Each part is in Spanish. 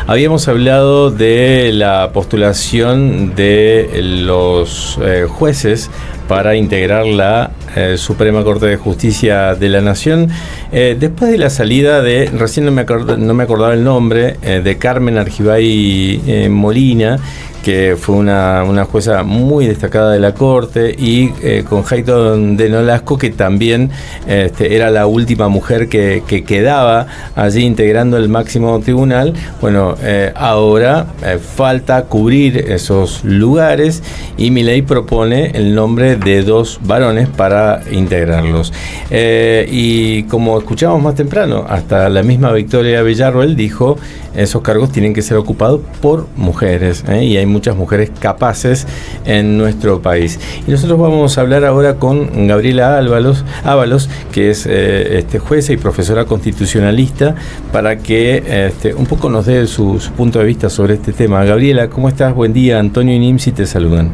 Habíamos hablado de la postulación de los jueces para integrar la Suprema Corte de Justicia de la Nación. Después de la salida de, recién no me acordaba el nombre, de Carmen Argibay Molina, que fue una jueza muy destacada de la Corte, y con Hayton de Nolasco, que también era la última mujer que quedaba allí integrando el máximo tribunal. Bueno, ahora falta cubrir esos lugares y Milei propone el nombre de 2 varones para integrarlos. Y como escuchamos más temprano, hasta la misma Victoria Villarroel dijo: esos cargos tienen que ser ocupados por mujeres, y hay muchas mujeres capaces en nuestro país. Y nosotros vamos a hablar ahora con Gabriela Ábalos, que es jueza y profesora constitucionalista, para que un poco nos dé su punto de vista sobre este tema. Gabriela, ¿cómo estás? Buen día. Antonio y Nimsi te saludan.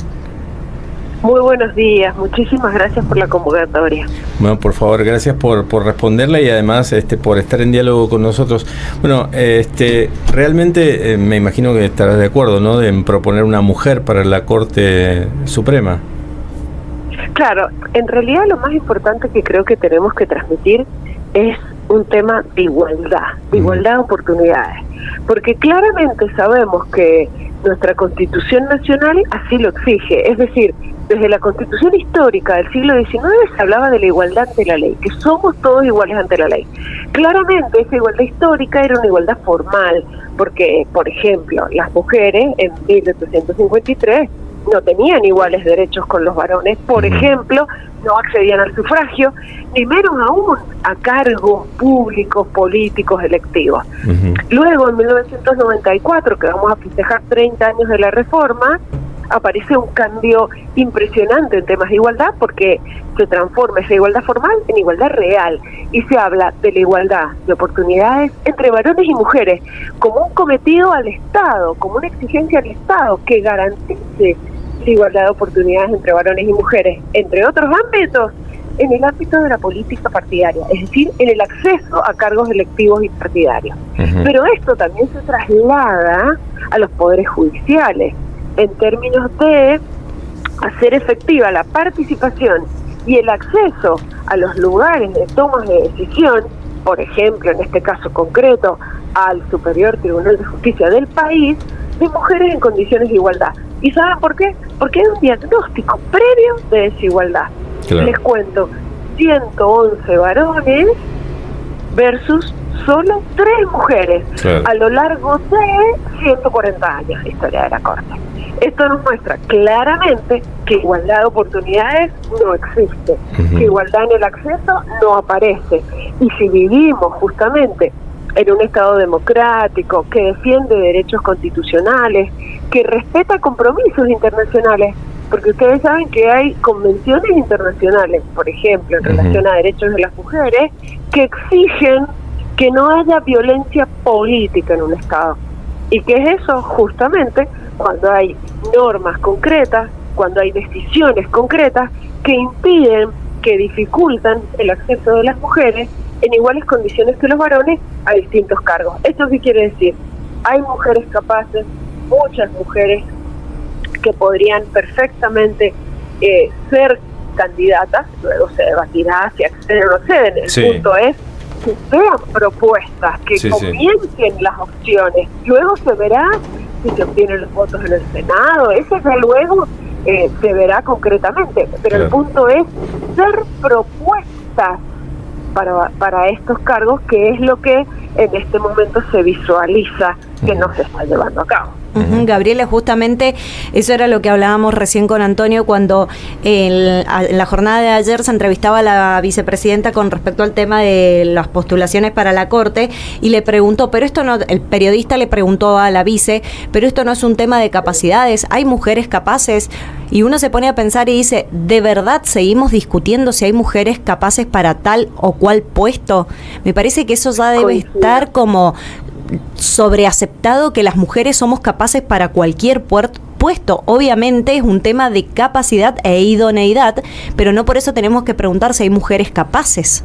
Muy buenos días, muchísimas gracias por la convocatoria. Bueno, por favor, gracias por responderla y además por estar en diálogo con nosotros. Bueno, realmente me imagino que estarás de acuerdo, ¿no?, en proponer una mujer para la Corte Suprema. Claro, en realidad lo más importante que creo que tenemos que transmitir es un tema de igualdad de oportunidades, porque claramente sabemos que nuestra Constitución Nacional así lo exige, es decir, desde la Constitución histórica del siglo XIX se hablaba de la igualdad ante la ley, que somos todos iguales ante la ley. Claramente esa igualdad histórica era una igualdad formal, porque, por ejemplo, las mujeres en 1753 no tenían iguales derechos con los varones, por ejemplo, no accedían al sufragio, ni menos aún a cargos públicos, políticos, electivos. Luego, en 1994, que vamos a festejar 30 años de la reforma, aparece un cambio impresionante en temas de igualdad, porque se transforma esa igualdad formal en igualdad real, y se habla de la igualdad de oportunidades entre varones y mujeres como un cometido al Estado, como una exigencia al Estado que garantice la igualdad de oportunidades entre varones y mujeres, entre otros ámbitos, en el ámbito de la política partidaria, es decir, en el acceso a cargos electivos y partidarios. Pero esto también se traslada a los poderes judiciales, en términos de hacer efectiva la participación y el acceso a los lugares de tomas de decisión, por ejemplo, en este caso concreto, al Superior Tribunal de Justicia del país, de mujeres en condiciones de igualdad. ¿Y saben por qué? Porque hay un diagnóstico previo de desigualdad. Claro. Les cuento, 111 varones versus solo 3 mujeres, claro, a lo largo de 140 años de historia de la Corte. Esto nos muestra claramente que igualdad de oportunidades no existe, que igualdad en el acceso no aparece. Y si vivimos justamente en un Estado democrático que defiende derechos constitucionales, que respeta compromisos internacionales, porque ustedes saben que hay convenciones internacionales, por ejemplo, en relación a derechos de las mujeres, que exigen que no haya violencia política en un Estado. ¿Y qué es eso? Justamente cuando hay normas concretas, cuando hay decisiones concretas que impiden, que dificultan el acceso de las mujeres en iguales condiciones que los varones a distintos cargos. ¿Esto qué quiere decir? Hay mujeres capaces, muchas mujeres que podrían perfectamente ser candidatas, luego se debatirá si acceden o no acceden. El punto es que sean propuestas, que comiencen las opciones, luego se verá si se obtienen los votos en el Senado, eso ya luego se verá concretamente, pero el punto es ser propuestas para estos cargos, que es lo que en este momento se visualiza que no se está llevando a cabo. Gabriela, justamente eso era lo que hablábamos recién con Antonio cuando en la jornada de ayer se entrevistaba a la vicepresidenta con respecto al tema de las postulaciones para la Corte, y le preguntó, pero esto no, el periodista le preguntó a la vice, pero esto no es un tema de capacidades, hay mujeres capaces, y uno se pone a pensar y dice, ¿de verdad seguimos discutiendo si hay mujeres capaces para tal o cual puesto? Me parece que eso ya debe estar como sobreaceptado, que las mujeres somos capaces para cualquier puesto. Obviamente es un tema de capacidad e idoneidad, pero no por eso tenemos que preguntar si hay mujeres capaces.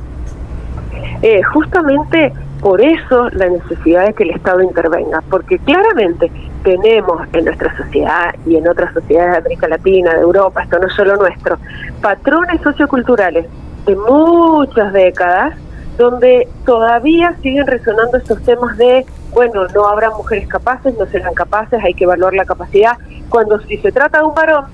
Justamente por eso la necesidad de que el Estado intervenga, porque claramente tenemos en nuestra sociedad y en otras sociedades de América Latina, de Europa, esto no es solo nuestro, patrones socioculturales de muchas décadas donde todavía siguen resonando estos temas de, bueno, no habrá mujeres capaces, no serán capaces, hay que evaluar la capacidad, cuando si se trata de un varón,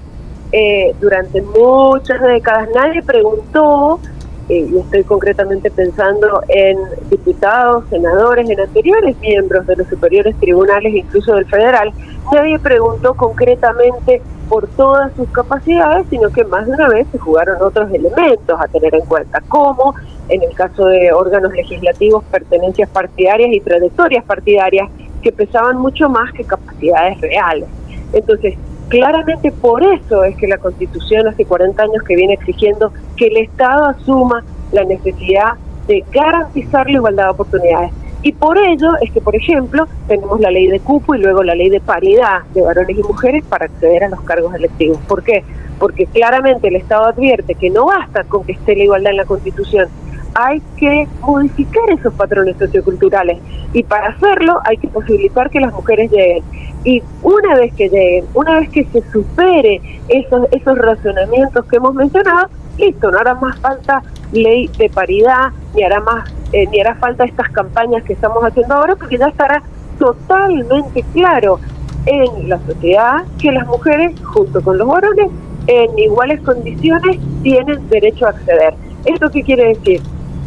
durante muchas décadas nadie preguntó, y estoy concretamente pensando en diputados, senadores, en anteriores miembros de los superiores tribunales, incluso del federal, nadie preguntó concretamente por todas sus capacidades, sino que más de una vez se jugaron otros elementos a tener en cuenta, como en el caso de órganos legislativos, pertenencias partidarias y trayectorias partidarias, que pesaban mucho más que capacidades reales. Entonces, claramente por eso es que la Constitución hace 40 años que viene exigiendo que el Estado asuma la necesidad de garantizar la igualdad de oportunidades. Y por ello es que, por ejemplo, tenemos la ley de cupo y luego la ley de paridad de varones y mujeres para acceder a los cargos electivos. ¿Por qué? Porque claramente el Estado advierte que no basta con que esté la igualdad en la Constitución, hay que modificar esos patrones socioculturales y para hacerlo hay que posibilitar que las mujeres lleguen. Y una vez que lleguen, una vez que se supere esos razonamientos que hemos mencionado, listo, no hará más falta ley de paridad, ni hará falta estas campañas que estamos haciendo ahora, porque ya estará totalmente claro en la sociedad que las mujeres, junto con los varones, en iguales condiciones, tienen derecho a acceder. ¿Esto qué quiere decir?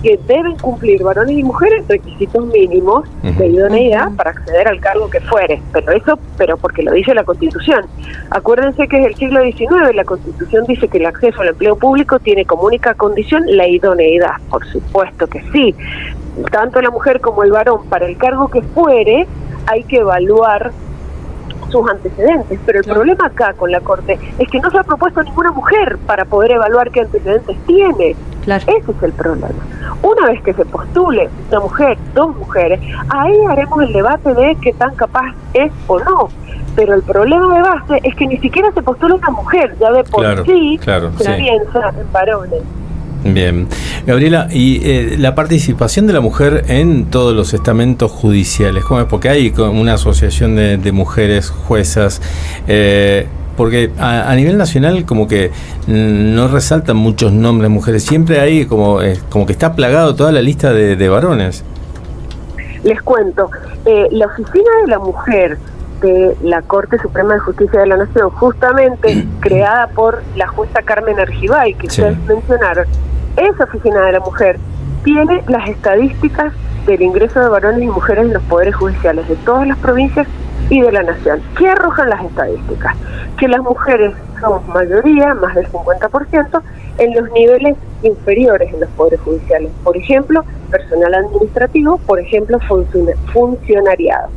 Que deben cumplir varones y mujeres requisitos mínimos de idoneidad para acceder al cargo que fuere, pero porque lo dice la Constitución. Acuérdense que es el siglo XIX, la Constitución dice que el acceso al empleo público tiene como única condición la idoneidad, por supuesto que sí. Tanto la mujer como el varón, para el cargo que fuere, hay que evaluar sus antecedentes, pero el problema acá con la Corte es que no se ha propuesto ninguna mujer para poder evaluar qué antecedentes tiene. Claro. Ese es el problema. Una vez que se postule una mujer, dos mujeres, ahí haremos el debate de qué tan capaz es o no. Pero el problema de base es que ni siquiera se postula una mujer, ya de por sí se piensa en varones. Bien. Gabriela, y la participación de la mujer en todos los estamentos judiciales, ¿cómo es? Porque hay una asociación de mujeres juezas, porque a nivel nacional como que no resaltan muchos nombres de mujeres, siempre hay como que está plagado toda la lista de varones. Les cuento, la Oficina de la Mujer de la Corte Suprema de Justicia de la Nación, justamente creada por la jueza Carmen Argibay, que ustedes mencionaron, esa Oficina de la Mujer tiene las estadísticas del ingreso de varones y mujeres en los poderes judiciales de todas las provincias y de la Nación. ¿Qué arrojan las estadísticas? Que las mujeres somos mayoría, más del 50%, en los niveles inferiores en los poderes judiciales. Por ejemplo, personal administrativo, por ejemplo, funcionariado.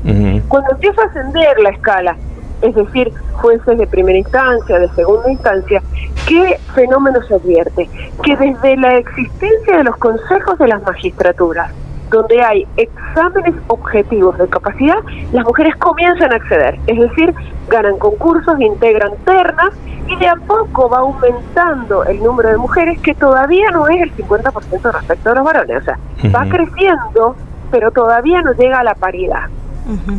Cuando empieza a ascender la escala, es decir, jueces de primera instancia, de segunda instancia, ¿qué fenómeno se advierte? Que desde la existencia de los consejos de las magistraturas, donde hay exámenes objetivos de capacidad, las mujeres comienzan a acceder, es decir, ganan concursos, integran ternas, y de a poco va aumentando el número de mujeres, que todavía no es el 50% respecto a los varones, o sea, va creciendo, pero todavía no llega a la paridad.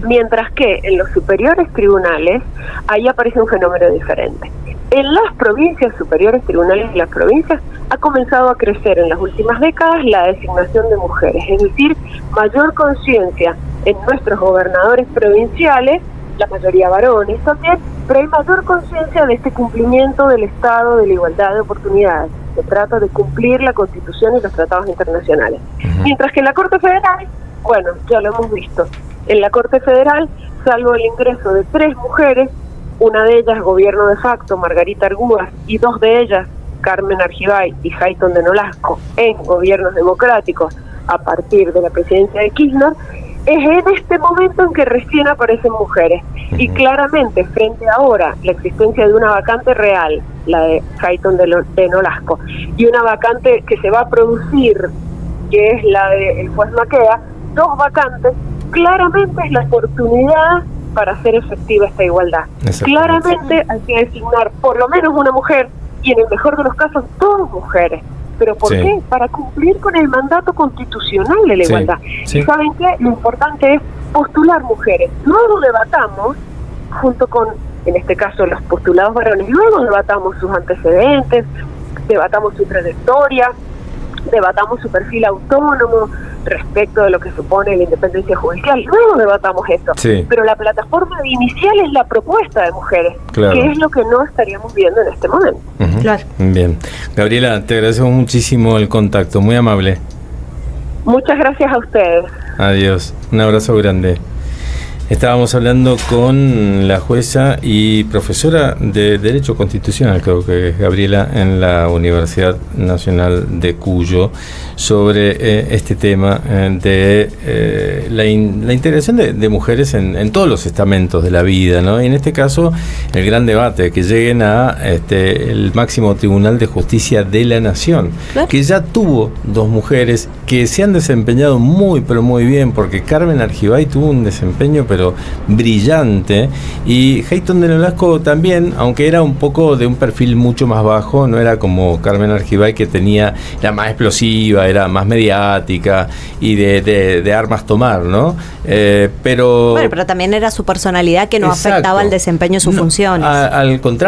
Mientras que en los superiores tribunales, ahí aparece un fenómeno diferente. En las provincias, superiores tribunales de las provincias, ha comenzado a crecer en las últimas décadas la designación de mujeres, es decir, mayor conciencia en nuestros gobernadores provinciales, la mayoría varones también, pero hay mayor conciencia de este cumplimiento del Estado de la igualdad de oportunidades. Se trata de cumplir la Constitución y los tratados internacionales. Mientras que en la Corte Federal, bueno, ya lo hemos visto, en la Corte Federal, salvo el ingreso de 3 mujeres, una de ellas gobierno de facto, Margarita Argúas, y 2 de ellas, Carmen Argibay y Hayton de Nolasco, en gobiernos democráticos a partir de la presidencia de Kirchner, es en este momento en que recién aparecen mujeres. Y claramente, frente ahora la existencia de una vacante real, la de Hayton de Nolasco, y una vacante que se va a producir, que es la del juez Maqueda, 2 vacantes, claramente es la oportunidad para hacer efectiva esta igualdad. Claramente hay que designar por lo menos una mujer, y en el mejor de los casos 2 mujeres. ¿Pero por Sí. qué? Para cumplir con el mandato constitucional de la Sí, igualdad. sí. ¿Y saben qué? Lo importante es postular mujeres. Luego debatamos, junto con, en este caso, los postulados varones, luego debatamos sus antecedentes, debatamos su trayectoria, debatamos su perfil autónomo respecto de lo que supone la independencia judicial. Luego debatamos eso. Sí. Pero la plataforma inicial es la propuesta de mujeres, Claro. que es lo que no estaríamos viendo en este momento. Ujú. Claro. Bien. Gabriela, te agradecemos muchísimo el contacto, muy amable. Muchas gracias a ustedes. Adiós, un abrazo grande. Estábamos hablando con la jueza y profesora de Derecho Constitucional, creo que es Gabriela, en la Universidad Nacional de Cuyo, sobre este tema de la integración de mujeres en todos los estamentos de la vida, ¿no? Y en este caso, el gran debate, que lleguen a el máximo Tribunal de Justicia de la Nación, Claro. que ya tuvo dos mujeres que se han desempeñado muy, pero muy bien, porque Carmen Argibay tuvo un desempeño, pero brillante, y Hayton de Nolasco también, aunque era un poco de un perfil mucho más bajo, no era como Carmen Argibay, que era más explosiva, era más mediática y de armas tomar, ¿no? Pero Bueno, pero también era su personalidad que no Exacto. afectaba el desempeño de su función. Al contrario.